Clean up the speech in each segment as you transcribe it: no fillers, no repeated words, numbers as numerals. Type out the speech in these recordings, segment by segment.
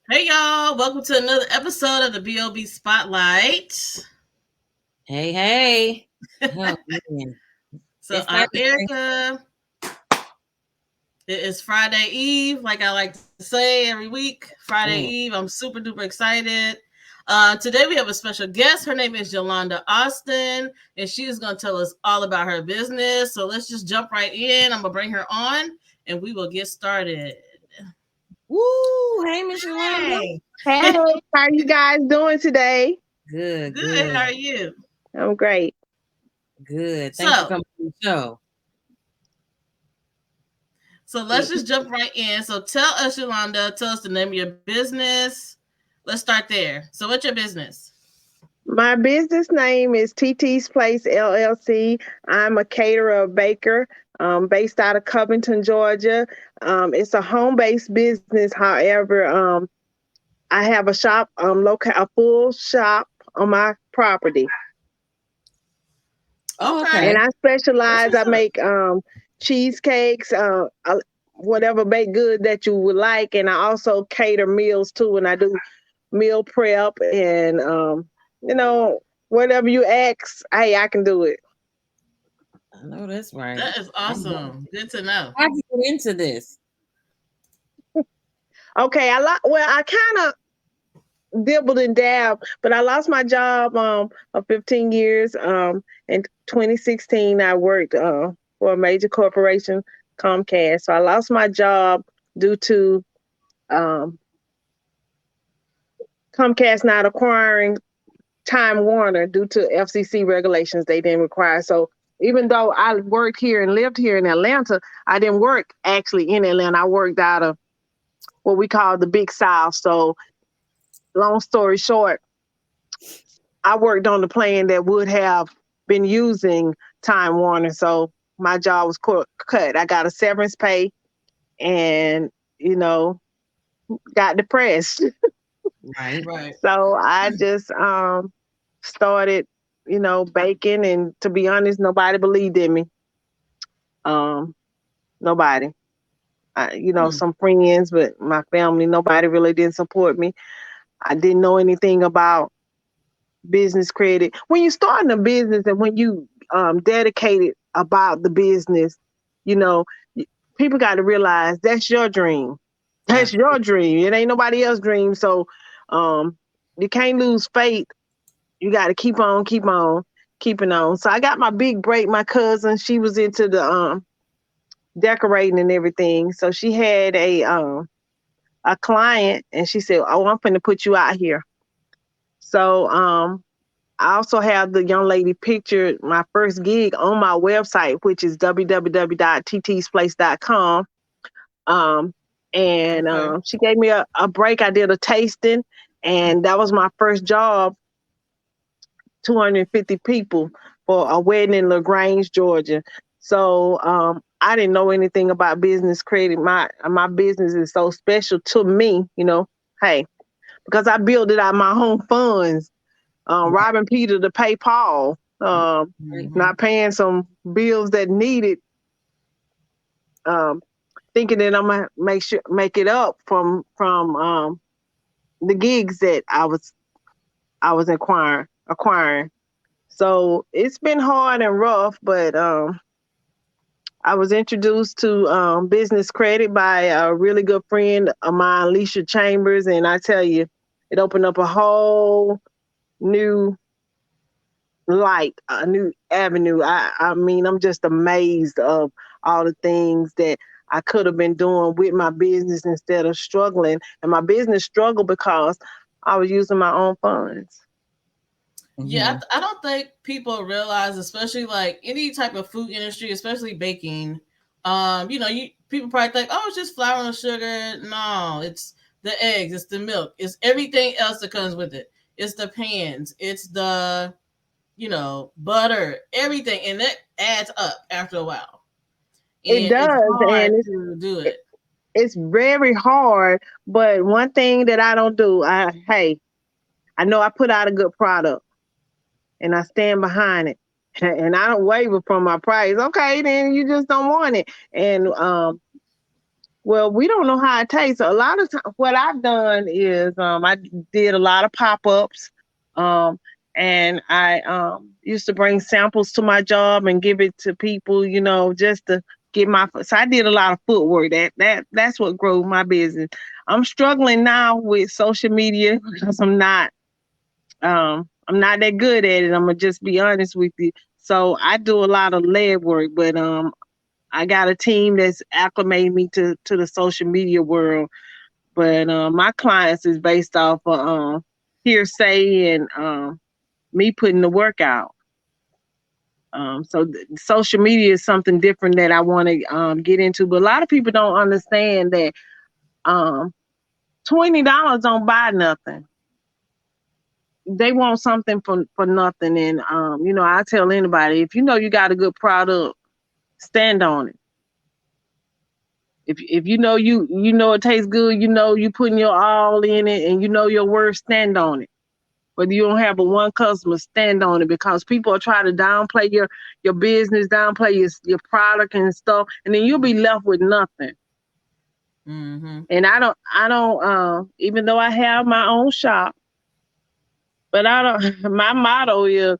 Hey y'all, welcome to another episode of the B.O.B Spotlight. Hey, hey. Oh, man. So It's I'm Thursday. Erica. It is Friday Eve, like I like to say every week. Friday Mm. Eve. I'm super duper excited. Today we have a special guest. Her name is Yolanda Austin, and she is going to tell us all about her business. So let's just jump right in. I'm going to bring her on, and we will get started. Woo! Hey, Miss Yolanda. Hey, Hey, how you guys doing today? Good, good. How good, are you? I'm great. good. Thanks for So coming to the show. So let's just jump right in. So tell us, Yolanda, tell us the name of your business. Let's start there. So what's your business? My business name is TT's Place LLC. I'm a caterer, baker, based out of Covington, Georgia. It's a home-based business. However, I have a shop, a full shop on my property, Oh, Okay. and okay. I That's specialize. what's I up. make cheesecakes, whatever baked good that you would like, and I also cater meals too. And I do meal prep and whatever you ask, hey, I can do it. I know that's right. That is I'm glad. awesome. Good to know. How'd you get into this? Okay, I kind of dibbled and dab, but I lost my job of 15 years. In 2016 I worked for a major corporation, Comcast. So I lost my job due to um Comcast not acquiring Time Warner due to FCC regulations they didn't require. So even though I worked here and lived here in Atlanta, I didn't work actually in Atlanta. I worked out of what we call the Big South. So long story short, I worked on the plan that would have been using Time Warner. So my job was cut. I got a severance pay and, you know, got depressed. Right. Right. So I just started, baking. And to be honest, nobody believed in me. Um, Nobody. Hmm. Some friends, but my family, nobody really didn't support me. I didn't know anything about business credit. When you start in a business and when you dedicated about the business, you know, people got to realize that's your dream. That's Absolutely. your dream. It ain't nobody else's dream. So um, you can't lose faith. You got to keep on, keeping on. So I got my big break. My cousin, she was into the decorating and everything. So she had a client, and she said, "Oh, I'm finna put you out here." So I also have the young lady pictured my first gig on my website, which is www.ttsplace.com. Um, and Okay. she gave me a break. I did a tasting, and that was my first job. 250 people for a wedding in LaGrange, Georgia. So I didn't know anything about business credit. My business is so special to me, Hey, because I built it out of my own funds, Right. robbing Peter to pay Paul, Right. Hmm. not paying some bills that needed, um, thinking that I'm gonna make it up from the gigs that I was acquiring. So it's been hard and rough, but I was introduced to business credit by a really good friend of mine, Alicia Chambers, and I tell you, it opened up a whole new light, a new avenue. I mean, I'm just amazed of all the things that I could have been doing with my business instead of struggling. And my business struggled because I was using my own funds. Yeah, Mm-hmm. I don't think people realize, especially like any type of food industry, especially baking. You people probably think, oh, it's just flour and sugar. No, it's the eggs, it's the milk, it's everything else that comes with it. It's the pans, it's the butter, everything, and that adds up after a while. It And it's does, hard and to do it, it. it's very hard. But one thing that I don't do, I know I put out a good product, and I stand behind it, and I don't waver from my price. Okay, then you just don't want it, and Well, we don't know how it tastes. A lot of time, what I've done is I did a lot of pop-ups, um, and I used to bring samples to my job and give it to people, just to get my. So I did a lot of footwork. That's what grew my business. I'm struggling now with social media because I'm not that good at it. I'm gonna just be honest with you. So I do a lot of leg work, but I got a team that's acclimating me to the social media world, but my clients is based off of hearsay and me putting the work out. So social media is something different that I want to get into, but a lot of people don't understand that um, $20 don't buy nothing. They want something for nothing, and I tell anybody, if you know you got a good product, stand on it. If you know it tastes good, you putting your all in it, and you know your word, stand on it. Whether you don't have but one customer, stand on it, because people are trying to downplay your business, downplay your product and stuff, and then you'll be left with nothing. And I don't even though I have my own shop, but I don't. My motto is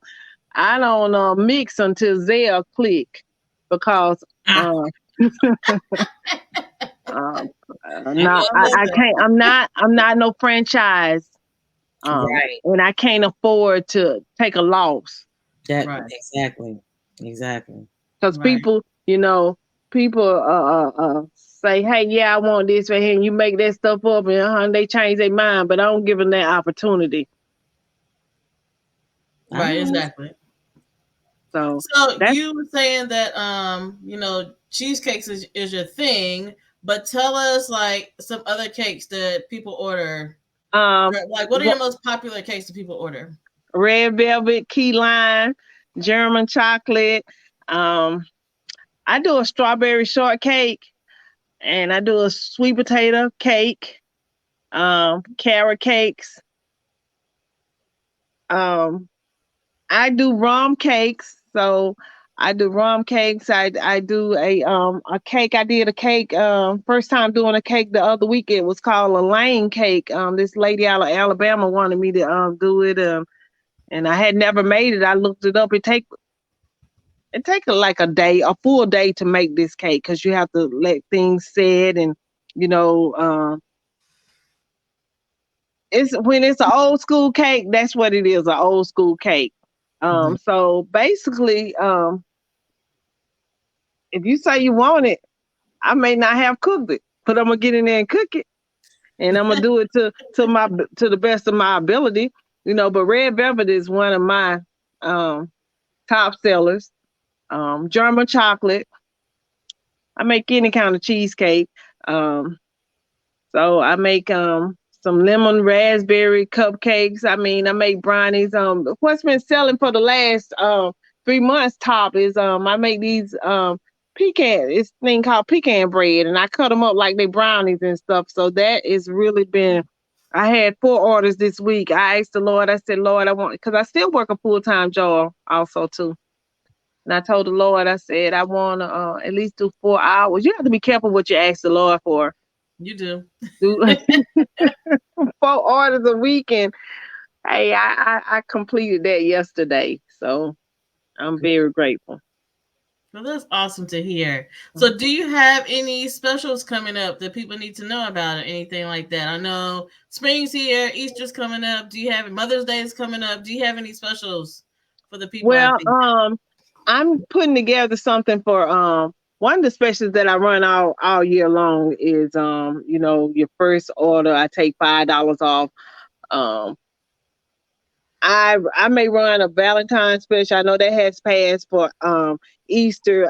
I don't mix until Zelle click, because Um, not I can't. I'm not no franchise. Right. And I can't afford to take a loss, That Right. exactly. because Right. people say, hey, yeah, I want this right here, and you make that stuff up, and they change their mind, but I don't give them that opportunity. Right. Exactly. So So that's you were saying that cheesecakes is your thing, but tell us like some other cakes that people order. um Like, what are your most popular cakes that people order? red velvet, key lime, German chocolate. Um, I do a strawberry shortcake, and I do a sweet potato cake, carrot cakes. Um, I do rum cakes. So I do rum cakes. I do a cake. I did a cake. First time doing a cake the other week. It was called a lane cake. This lady out of Alabama wanted me to do it. And I had never made it. I looked it up. It take like a full day to make this cake, because you have to let things set, and you know. It's when it's an old school cake, that's what it is, an old school cake. So basically, if you say you want it, I may not have cooked it, but I'm gonna get in there and cook it, and I'm gonna do it to the best of my ability. But red velvet is one of my um, top sellers. German chocolate. I make any kind of cheesecake. Um, So I make some lemon raspberry cupcakes. I mean, I make brownies. What's been selling for the last 3 months top is I make these pecan. It's thing called pecan bread, and I cut them up like they brownies and stuff. So that is really been. I had 4 orders this week. I asked the Lord. I said, Lord, I want, because I still work a full-time job also too. And I told the Lord, I said, I want to at least do 4 hours. You have to be careful what you ask the Lord for. You do. Do 4 orders a week, and hey, I completed that yesterday, so I'm very grateful. Well, that's awesome to hear. So, do you have any specials coming up that people need to know about, or anything like that? I know spring's here, Easter's coming up. Do you have Mother's Day is coming up? Do you have any specials for the people out Well, there? I'm putting together something for one of the specials that I run all year long is your first order I take $5 off. Um, I may run a Valentine's special. I know that has passed for Easter.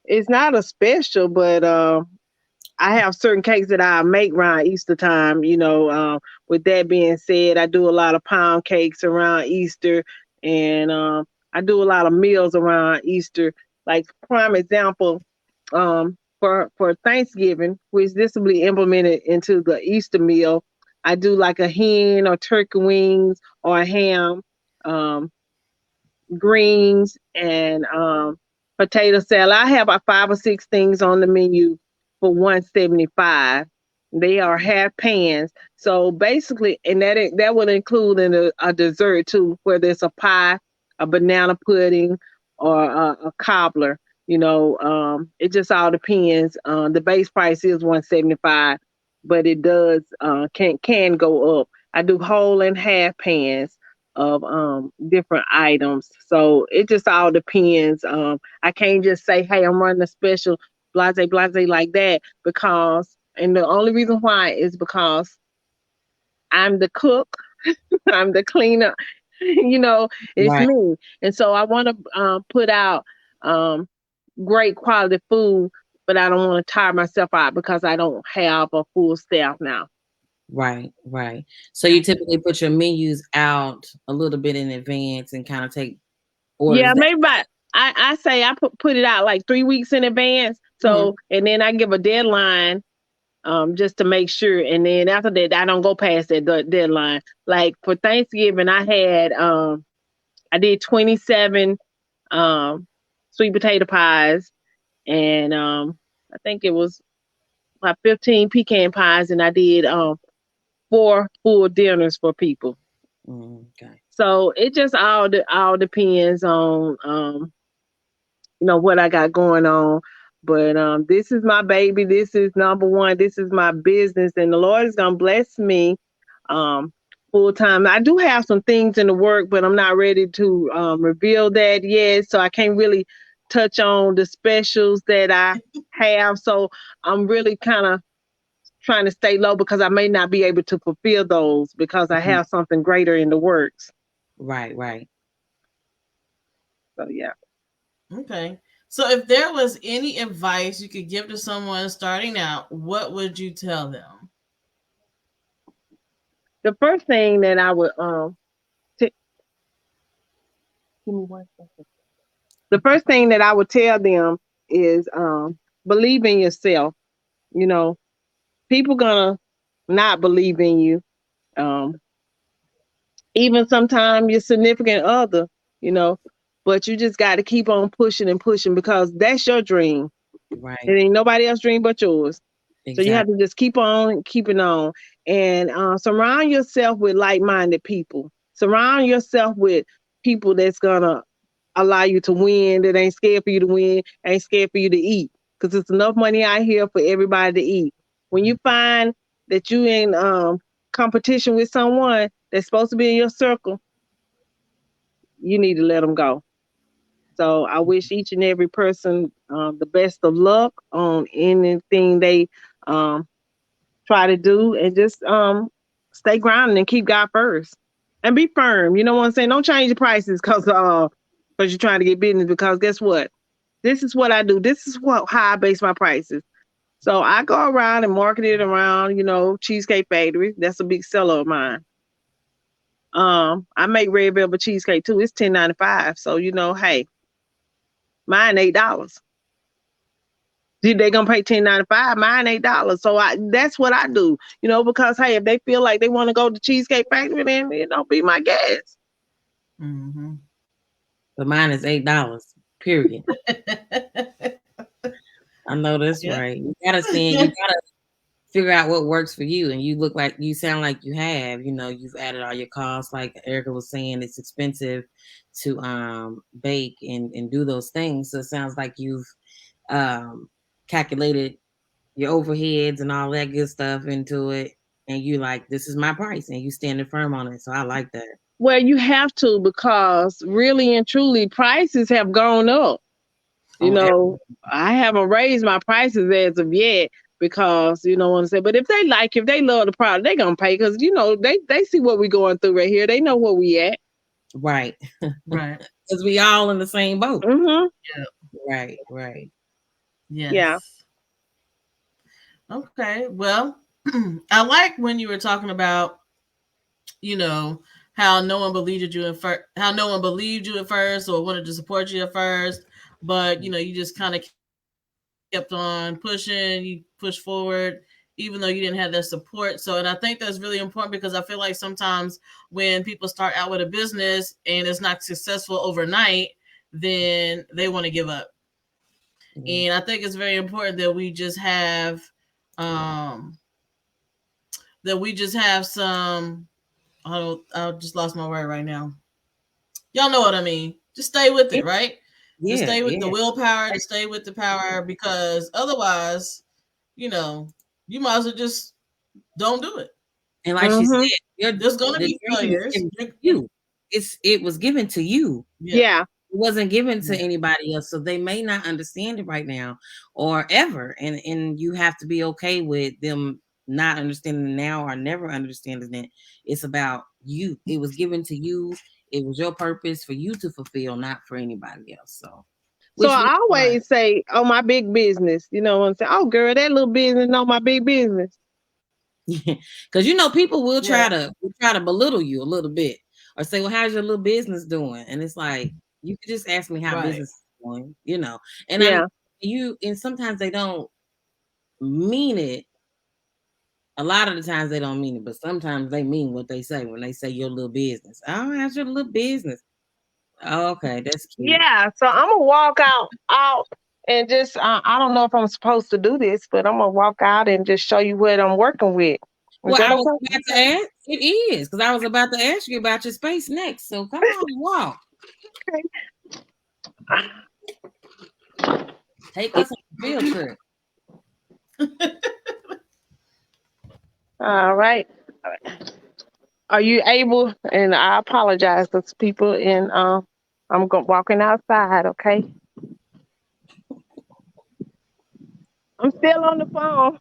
It's not a special, but I have certain cakes that I make around Easter time. With that being said, I do a lot of pound cakes around Easter, and I do a lot of meals around Easter. Like prime example, for Thanksgiving, which this will be implemented into the Easter meal. I do like a hen or turkey wings or a ham. Um, Greens, and potato salad. I have about 5 or 6 things on the menu for $175. They are half pans. So basically, and that would include a dessert too, whether it's a pie, a banana pudding, or a cobbler. It just all depends. The base price is $175, but it does can go up. I do whole and half pans of different items. So it just all depends. I can't just say, hey, I'm running a special blase blase like that, because and the only reason why is because I'm the cook, I'm the cleaner, it's Right. me. And so I want to put out um great quality food, but I don't want to tire myself out because I don't have a full staff now. Right. Right. So you typically put your menus out a little bit in advance and kind of take orders Yeah, that. maybe about I say I put it out like 3 weeks in advance. Mhm. So and then I give a deadline just to make sure. And then after that, I don't go past that deadline. Like for Thanksgiving, I did 27 um, sweet potato pies, and I think it was about 15 pecan pies, and I did 4 full dinners for people. Okay. So it just all depends on what I got going on. But this is my baby. This is number one. This is my business, and the Lord is gonna bless me um, full time. I do have some things in the work, but I'm not ready to reveal that yet. So I can't really touch on the specials that I have. So I'm really kind of trying to stay low because I may not be able to fulfill those because I Mhm. have something greater in the works. Right. Right. So yeah. Okay. So if there was any advice you could give to someone starting out, what would you tell them? The first thing that I would t- give me one second. The first thing that I would tell them is believe in yourself. You know, people gonna not believe in you. Um, Even sometimes your significant other, you know, but you just got to keep on pushing and pushing because that's your dream. It Right. ain't nobody else's dream but yours. So you have Exactly. to just keep on keeping on and surround yourself with like-minded people. Surround yourself with people that's gonna allow you to win, that ain't scared for you to win, ain't scared for you to eat. Because there's enough money out here for everybody to eat. When you find that you in competition with someone that's supposed to be in your circle, you need to let them go. So I wish each and every person the best of luck on anything they um, try to do, and just stay grounded and keep God first and be firm. You know what I'm saying? Don't change your prices because you're trying to get business. Because guess what? This is what I do. This is what how I base my prices. So I go around and market it around, Cheesecake Factory. That's a big seller of mine. I make red velvet cheesecake too. It's 10.95. So hey, mine $8. Did they gonna pay 10.95? Mine $8. So that's what I do. Because hey, if they feel like they want to go to Cheesecake Factory, then be my guest. Mm-hmm. But mine is $8. Period. I know that's Yeah. right. You gotta stand. You gotta figure out what works for you. And you sound like you have. You've added all your costs. Like Erica was saying, it's expensive to bake and do those things. So it sounds like you've calculated your overheads and all that good stuff into it. And you like, this is my price, and you standing firm on it. So I like that. Well, you have to, because really and truly prices have gone up. On everything. I haven't raised my prices as of yet because what I'm saying. But if they love the product, they gonna pay because they see what we going through right here. They know where we at. Right. Right. Because we all in the same boat. Mm-hmm. Yeah. Right. Right. Yeah. Yes. Okay. Well, I like when you were talking about, you know, how no one believed you at first, how no one believed you at first or wanted to support you at first, but you just kind of kept on pushing. You push forward, even though you didn't have that support. So, and I think that's really important because I feel like sometimes when people start out with a business and it's not successful overnight, then they want to give up. Yeah. And I think it's very important that we just have um some. I just lost my word right now. Y'all know what I mean. Just stay with Yeah. it, right? Just Yeah. stay with the Yeah. willpower, to stay with the power, because otherwise, you know, you might as well just don't do it. And like she Mm-hmm. said, your There's gonna the be dream is failures. given to you. It was given to you. Yeah. Yeah. It wasn't given to Yeah. anybody else, so they may not understand it right now or ever. And you have to be okay with them not understanding it now or never understanding it. It's about you. It was given to you. It was your purpose for you to fulfill, not for anybody else. So, So which I Right. always say, "Oh, my big business." You know what I'm saying? Oh, girl, that little business, know my big business. because people Yeah. will try to belittle you a little bit or say, "Well, how's your little business doing?" And it's like you could just ask me how Right. business is going. And I'm Yeah. you, and sometimes they don't mean it. A lot of the times they don't mean it, but sometimes they mean what they say when they say your little business. Oh, how's your little business? Oh, okay, that's cute. Yeah. So I'm gonna walk out and just I don't know if I'm supposed to do this, but I'm gonna walk out and just show you what I'm working with. Is Well, that I was okay? about to ask. It is because I was about to ask you about your space next. So come on, walk. Take us on a field trip. All right. Are you able? And I apologize to people in walking outside. Okay. I'm still on the phone.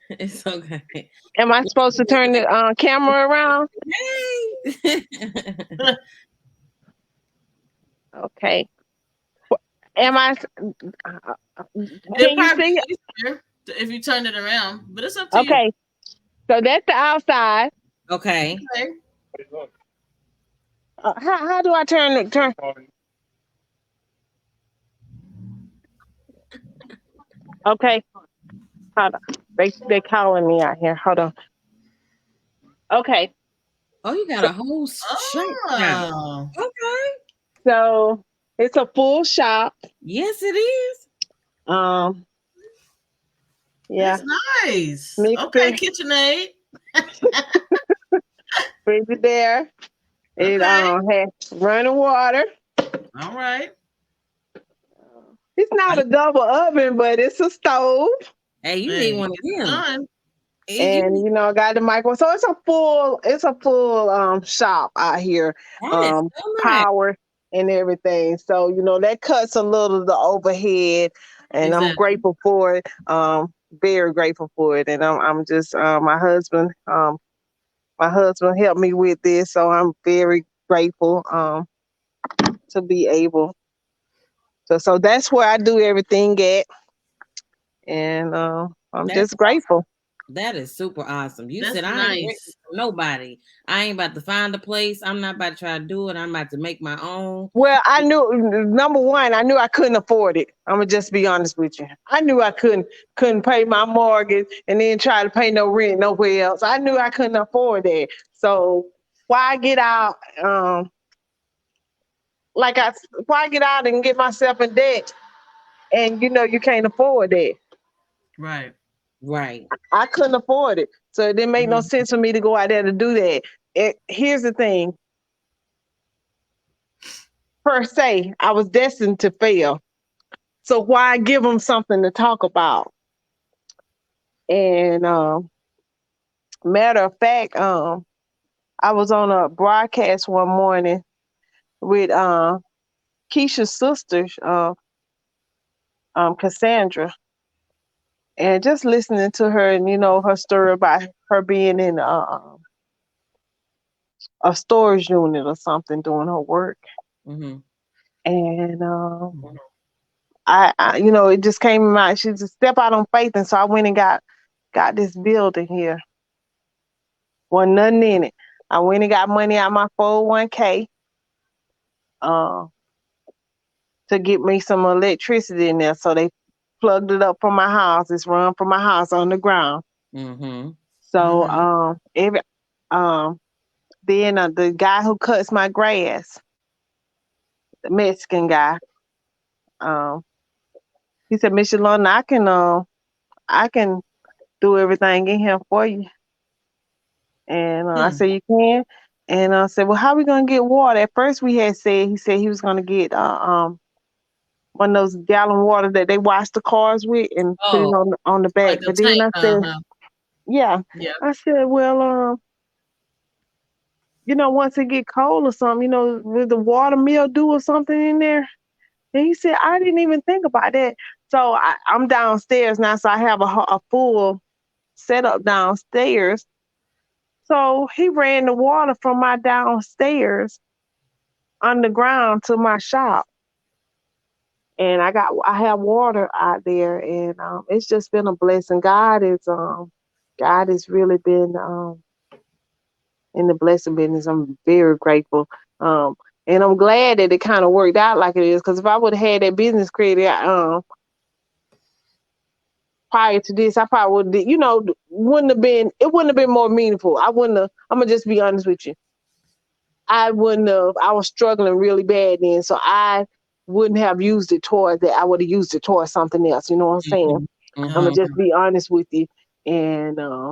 It's okay. Am I supposed to turn the camera around? Hey. Okay. Am I? It'll Can you probably see? be easier if you turn it around, but it's up to you. Okay. So that's the outside. Okay. Okay. How do I turn? Okay. Hold on. They calling me out here. Hold on. Okay. Oh, you got So a whole shop now. Oh, Okay. so it's a full shop. Yes, it is. Um. Yeah. that's nice. Okay, Mixer, KitchenAid. fridge there. It Okay. has running water. All right. It's not Hey, a double oven, but it's a stove. hey, you need Hey, one of it's them. done. Hey, And I got the microwave. So it's a full shop out here. that is so nice. Power and everything. So, that cuts a little of the overhead, and I'm Exactly. grateful for it. Very grateful for it. And I'm just my husband helped me with this, so I'm very grateful to be able so that's where I do everything at, and I'm That's just grateful. That is super awesome. You That's said I ain't renting nice. from nobody. I ain't about to find a place. I'm not about to try to do it. I'm about to make my own. Well, I knew number one, I knew I couldn't afford it. I'm gonna just be honest with you. I knew I couldn't pay my mortgage and then try to pay no rent nowhere else. I knew I couldn't afford that. So why get out? Like why get out and get myself in debt? And you can't afford that. Right. Right. I couldn't afford it, so it didn't make no Mhm. sense for me to go out there to do that. Here's the thing, per se, I was destined to fail. So why give them something to talk about? And matter of fact, I was on a broadcast one morning with Keisha's sister, Cassandra, and just listening to her and her story about her being in a storage unit or something doing her work, Mm-hmm. and it just came in mind. She just step out on faith, and so I went and got this building here. Wasn't nothing in it. I went and got money out of my 401k uh, to get me some electricity in there. So they plugged it up from my house. It's run from my house on the ground. Mm-hmm. So Mhm. then the guy who cuts my grass, the Mexican guy. Um, he said, Miss Yolanda, I can do everything in here for you. And I Hmm. said, you can? And I said, well, how we gonna get water? At first, he said he was gonna get one of those gallon water that they wash the cars with and put it Oh, on the back. Like a But then tank. I said, Uh-huh. yeah. Yeah. I said, well, once it get cold or something, with the water mildew or something in there. And he said, I didn't even think about that. So I'm downstairs now, so I have a full setup downstairs. So he ran the water from my downstairs underground to my shop. And I have water out there, and it's just been a blessing. God has really been in the blessing business. I'm very grateful. And I'm glad that it kind of worked out like it is, because if I would have had that business credit, prior to this, I probably would, it wouldn't have been more meaningful. I wouldn't have, I'm gonna just be honest with you. I wouldn't have, I was struggling really bad then. So I wouldn't have used it towards that. I would have used it towards something else. You know what I'm saying? mhm, I'm gonna mhm. Okay. just be honest with you. And I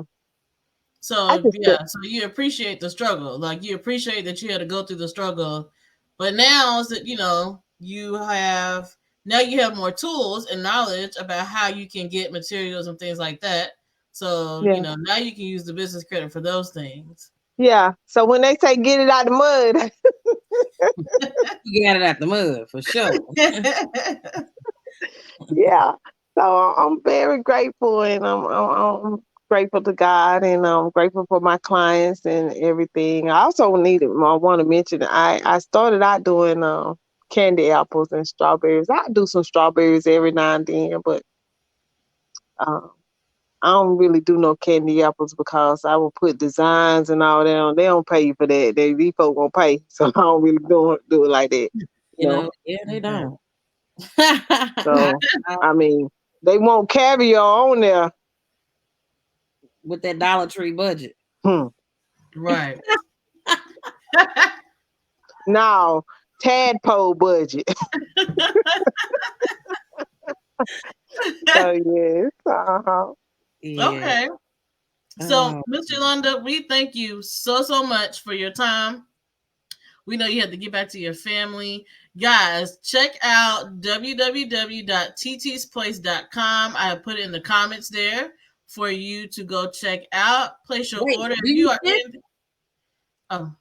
So just feel, yeah, so you appreciate the struggle. Like you appreciate that you had to go through the struggle. But now is that you have more tools and knowledge about how you can get materials and things like that. So, yeah. now you can use the business credit for those things. Yeah. So when they say get it out the mud, You got it out the mud for sure. yeah. So I'm very grateful, and I'm grateful to God, and I'm grateful for my clients and everything. I also I want to mention, I started out doing candy apples and strawberries. I do some strawberries every now and then, but um, I don't really do no candy apples because I will put designs and all that on. They don't pay you for that. These folks won't pay, so I don't really do it like that. You know. Yeah, they Okay. don't. So I mean, they want caviar on there. With that Dollar Tree budget. Hmm. Right. Now, tadpole budget. So yes, Yeah. Okay. So, Oh, Miss Yolanda, we thank you so much for your time. We know you had to get back to your family. Guys, check out www.ttsplace.com. I have put it in the comments there for you to go check out. Place your wait, order. do If you you are ship? in, oh,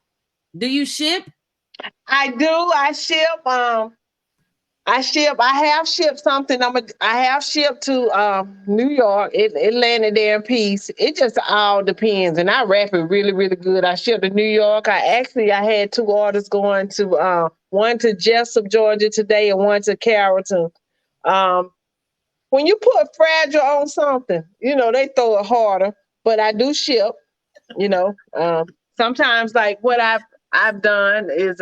Do you ship? I do. I ship. I ship. I have shipped something. I have shipped to New York. It landed there in peace. It just all depends, and I wrap it really really good. I shipped to New York. I had two orders going to one to Jessup, Georgia today, and one to Carrollton. Um, when you put fragile on something, they throw it harder. But I do ship. Sometimes like what I've done is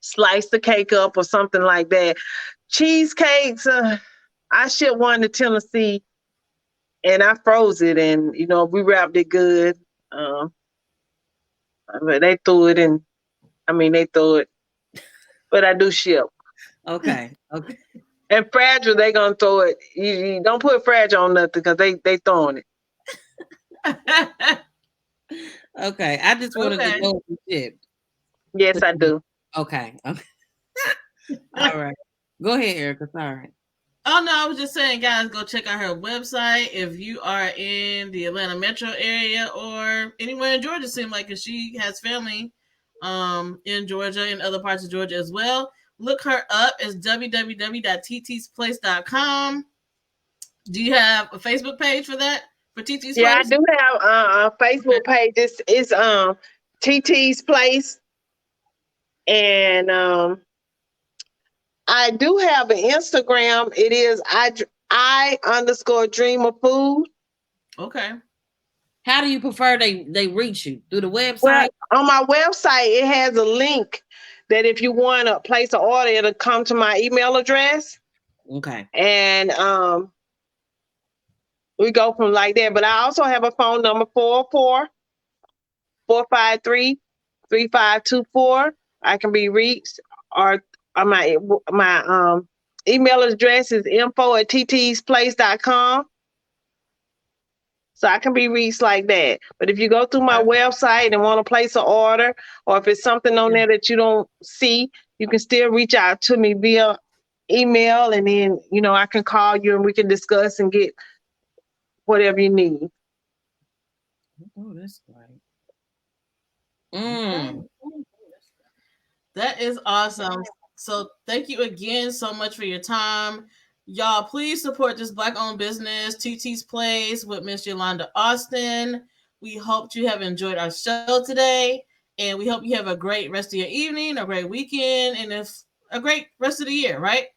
slice the cake up or something like that. Cheesecakes, I shipped one to Tennessee and I froze it, and we wrapped it good. Um, but they threw it in. I mean, they threw it, but I do ship. Okay. Okay. And fragile, they gonna throw it. You don't put fragile on nothing because they throwing it. Okay. I just wanted to okay. know if you shipped. Yes, I do. Okay. Okay. All right. Go ahead, Erica. Sorry. Oh no, I was just saying, guys, go check out her website if you are in the Atlanta metro area or anywhere in Georgia. Seems like, cause she has family in Georgia and other parts of Georgia as well. Look her up as www.ttsplace.com. Do you have a Facebook page for that, for TT's Yeah, I Place? do have a Facebook page. It's TT's Place, and I do have an Instagram. It is I underscore dream of food. Okay. How do you prefer they reach you? Through the Well, website? on my website, it has a link that if you want to place an order, it'll come to my email address, Okay. and we go from like that. But I also have a phone number 404-453-3524. I can be reached. or my email address is info@ttsplace.com. So I can be reached like that. But if you go through my Okay. website and want to place an order, or if it's something on there that you don't see, you can still reach out to me via email, and then I can call you and we can discuss and get whatever you need. Oh, that's great. Okay. Mm. That is awesome. So thank you again so much for your time. Y'all, please support this Black owned business, TT's Place with Miss Yolanda Austin. We hope you have enjoyed our show today. And we hope you have a great rest of your evening, a great weekend, and a great rest of the year, right?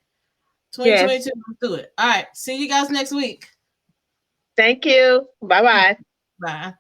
Yes. 2022, let's do it. All right. See you guys next week. Thank you. Bye bye. Bye.